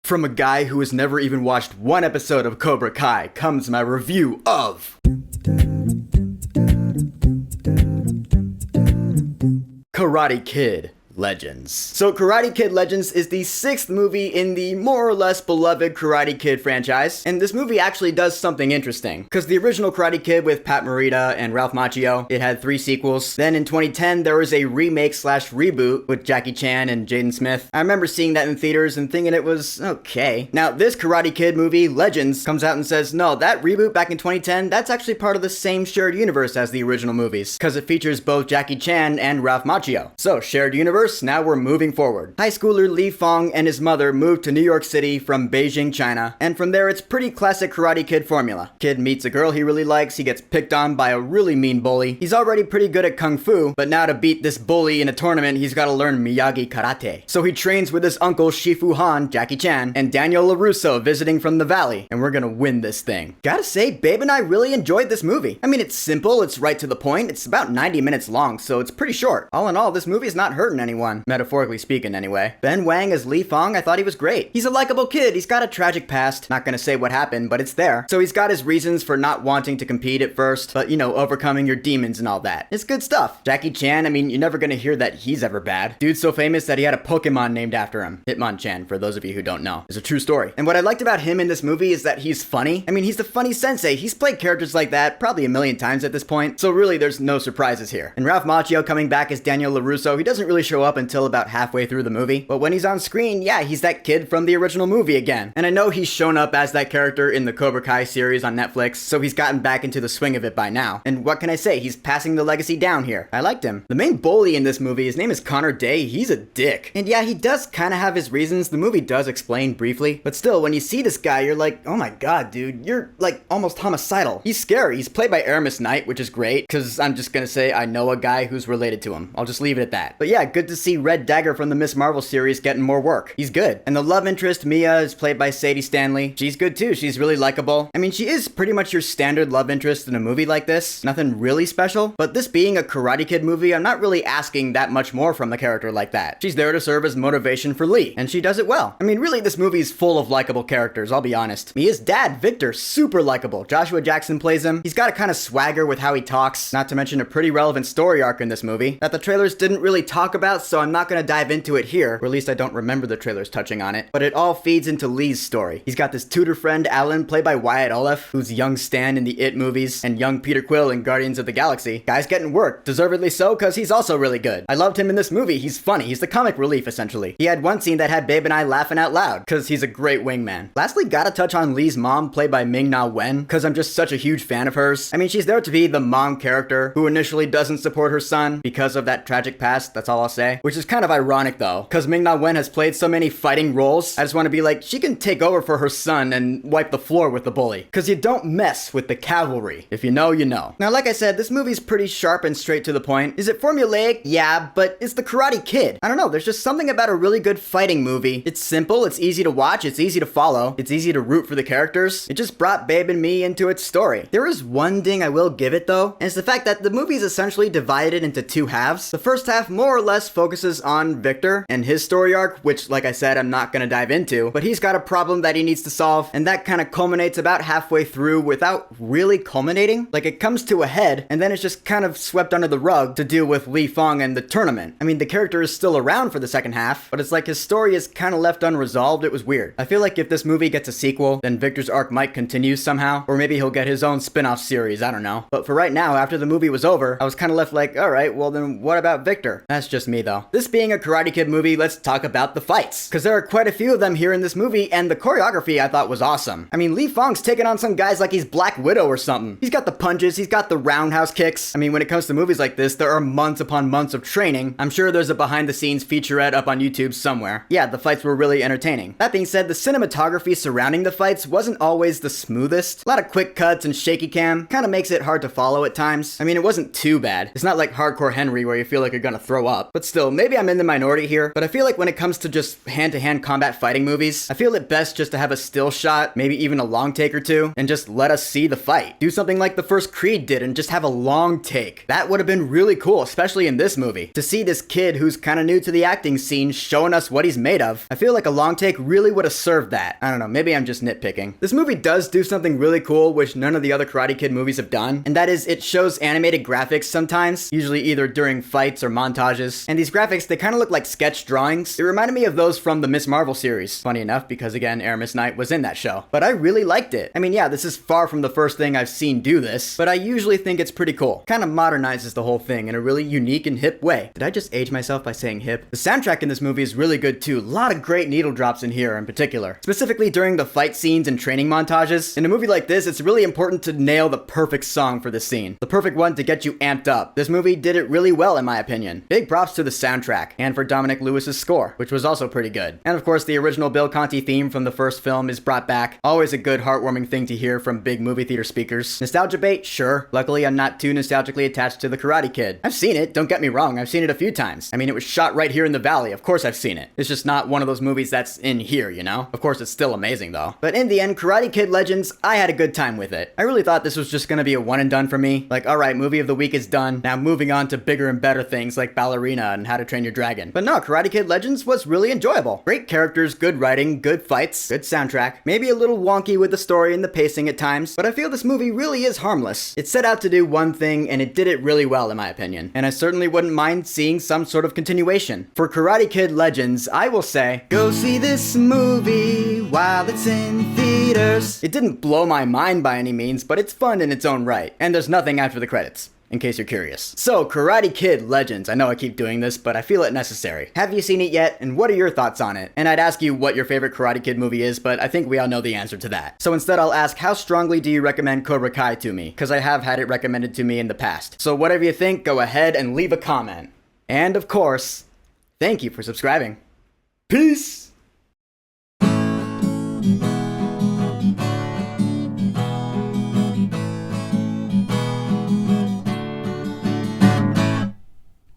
From a guy who has never even watched one episode of Cobra Kai comes my review of Karate Kid Legends. So Karate Kid Legends is the 6th movie in the more or less beloved Karate Kid franchise, and this movie actually does something interesting. Because the original Karate Kid with Pat Morita and Ralph Macchio, it had 3 sequels. Then in 2010, there was a remake slash reboot with Jackie Chan and Jaden Smith. I remember seeing that in theaters and thinking it was okay. Now this Karate Kid movie, Legends, comes out and says, no, that reboot back in 2010, that's actually part of the same shared universe as the original movies, because it features both Jackie Chan and Ralph Macchio. So shared universe, now we're moving forward. High schooler Li Fong and his mother moved to New York City from Beijing, China, and from there it's pretty classic Karate Kid formula. Kid meets a girl he really likes, he gets picked on by a really mean bully. He's already pretty good at Kung Fu, but now to beat this bully in a tournament, he's gotta learn Miyagi Karate. So he trains with his uncle Shifu Han, Jackie Chan, and Daniel LaRusso visiting from the valley, and we're gonna win this thing. Gotta say, Babe and I really enjoyed this movie. I mean, it's simple, it's right to the point, it's about 90 minutes long, so it's pretty short. All in all, this movie is not hurting anyone. Metaphorically speaking, anyway. Ben Wang as Li Fong, I thought he was great. He's a likable kid, he's got a tragic past. Not gonna say what happened, but it's there. So he's got his reasons for not wanting to compete at first, but you know, overcoming your demons and all that. It's good stuff. Jackie Chan, I mean, you're never gonna hear that he's ever bad. Dude's so famous that he had a Pokemon named after him. Hitmonchan, for those of you who don't know. It's a true story. And what I liked about him in this movie is that he's funny. I mean, he's the funny sensei. He's played characters like that probably a million times at this point, so really there's no surprises here. And Ralph Macchio coming back as Daniel LaRusso, he doesn't really show up until about halfway through the movie, but when he's on screen, yeah, he's that kid from the original movie again. And I know he's shown up as that character in the Cobra Kai series on Netflix, so he's gotten back into the swing of it by now. And what can I say? He's passing the legacy down here. I liked him. The main bully in this movie, his name is Connor Day. He's a dick. And yeah, he does kind of have his reasons. The movie does explain briefly, but still, when you see this guy, you're like, oh my god, dude, you're like almost homicidal. He's scary. He's played by Aramis Knight, which is great, because I'm just gonna say I know a guy who's related to him. I'll just leave it at that. But yeah, good to see Red Dagger from the Miss Marvel series getting more work. He's good. And the love interest, Mia, is played by Sadie Stanley. She's good too. She's really likable. I mean, she is pretty much your standard love interest in a movie like this. Nothing really special. But this being a Karate Kid movie, I'm not really asking that much more from the character like that. She's there to serve as motivation for Lee, and she does it well. I mean, really, this movie is full of likable characters, I'll be honest. Mia's dad, Victor, super likable. Joshua Jackson plays him. He's got a kind of swagger with how he talks, not to mention a pretty relevant story arc in this movie that the trailers didn't really talk about, so I'm not gonna dive into it here, or at least I don't remember the trailers touching on it, but it all feeds into Lee's story. He's got this tutor friend, Alan, played by Wyatt Oleff, who's young Stan in the It movies, and young Peter Quill in Guardians of the Galaxy. Guy's getting work, deservedly so, cause he's also really good. I loved him in this movie. He's funny. He's the comic relief, essentially. He had one scene that had Babe and I laughing out loud, cause he's a great wingman. Lastly, gotta touch on Lee's mom, played by Ming-Na Wen, cause I'm just such a huge fan of hers. I mean, she's there to be the mom character who initially doesn't support her son because of that tragic past, that's all I'll say. Which is kind of ironic though, cause Ming-Na Wen has played so many fighting roles. I just want to be like, she can take over for her son and wipe the floor with the bully. Cause you don't mess with the cavalry. If you know, you know. Now, like I said, this movie's pretty sharp and straight to the point. Is it formulaic? Yeah, but it's the Karate Kid. I don't know, there's just something about a really good fighting movie. It's simple, it's easy to watch, it's easy to follow, it's easy to root for the characters. It just brought Babe and me into its story. There is one ding I will give it though, and it's the fact that the movie is essentially divided into 2 halves. The first half more or less focuses on Victor and his story arc, which, like I said, I'm not gonna dive into, but he's got a problem that he needs to solve, and that kind of culminates about halfway through without really culminating. Like, it comes to a head, and then it's just kind of swept under the rug to deal with Li Fong and the tournament. I mean, the character is still around for the second half, but it's like his story is kind of left unresolved. It was weird. I feel like if this movie gets a sequel, then Victor's arc might continue somehow, or maybe he'll get his own spin-off series, I don't know. But for right now, after the movie was over, I was kind of left like, alright, well then what about Victor? That's just me though. This being a Karate Kid movie, let's talk about the fights, because there are quite a few of them here in this movie, and the choreography I thought was awesome. I mean, Li Fong's taking on some guys like he's Black Widow or something. He's got the punches, he's got the roundhouse kicks. I mean, when it comes to movies like this, there are months upon months of training. I'm sure there's a behind-the-scenes featurette up on YouTube somewhere. Yeah, the fights were really entertaining. That being said, the cinematography surrounding the fights wasn't always the smoothest. A lot of quick cuts and shaky cam kind of makes it hard to follow at times. I mean, it wasn't too bad. It's not like Hardcore Henry where you feel like you're gonna throw up, but still, still, maybe I'm in the minority here, but I feel like when it comes to just hand-to-hand combat fighting movies, I feel it best just to have a still shot, maybe even a long take or two, and just let us see the fight. Do something like the first Creed did and just have a long take. That would have been really cool, especially in this movie. To see this kid who's kind of new to the acting scene showing us what he's made of, I feel like a long take really would have served that. I don't know, maybe I'm just nitpicking. This movie does do something really cool, which none of the other Karate Kid movies have done, and that is it shows animated graphics sometimes, usually either during fights or montages. And these graphics, they kind of look like sketch drawings. It reminded me of those from the Miss Marvel series. Funny enough, because again, Aramis Knight was in that show. But I really liked it. I mean, yeah, this is far from the first thing I've seen do this, but I usually think it's pretty cool. Kind of modernizes the whole thing in a really unique and hip way. Did I just age myself by saying hip? The soundtrack in this movie is really good too. A lot of great needle drops in here in particular. Specifically during the fight scenes and training montages. In a movie like this, it's really important to nail the perfect song for this scene. The perfect one to get you amped up. This movie did it really well in my opinion. Big props to the soundtrack, and for Dominic Lewis's score, which was also pretty good. And of course, the original Bill Conti theme from the first film is brought back. Always a good heartwarming thing to hear from big movie theater speakers. Nostalgia bait? Sure. Luckily, I'm not too nostalgically attached to The Karate Kid. I've seen it, don't get me wrong, I've seen it a few times. I mean, it was shot right here in the Valley, of course I've seen it. It's just not one of those movies that's in here, you know? Of course, it's still amazing though. But in the end, Karate Kid Legends, I had a good time with it. I really thought this was just gonna be a one and done for me. Like, alright, movie of the week is done. Now moving on to bigger and better things like Ballerina and How to Train Your Dragon. But no, Karate Kid Legends was really enjoyable. Great characters, good writing, good fights, good soundtrack. Maybe a little wonky with the story and the pacing at times, but I feel this movie really is harmless. It set out to do one thing and it did it really well in my opinion. And I certainly wouldn't mind seeing some sort of continuation. For Karate Kid Legends, I will say, go see this movie while it's in theaters. It didn't blow my mind by any means, but it's fun in its own right. And there's nothing after the credits, in case you're curious. So, Karate Kid Legends. I know I keep doing this, but I feel it necessary. Have you seen it yet, and what are your thoughts on it? And I'd ask you what your favorite Karate Kid movie is, but I think we all know the answer to that. So instead I'll ask, how strongly do you recommend Cobra Kai to me? Because I have had it recommended to me in the past. So whatever you think, go ahead and leave a comment. And of course, thank you for subscribing. Peace!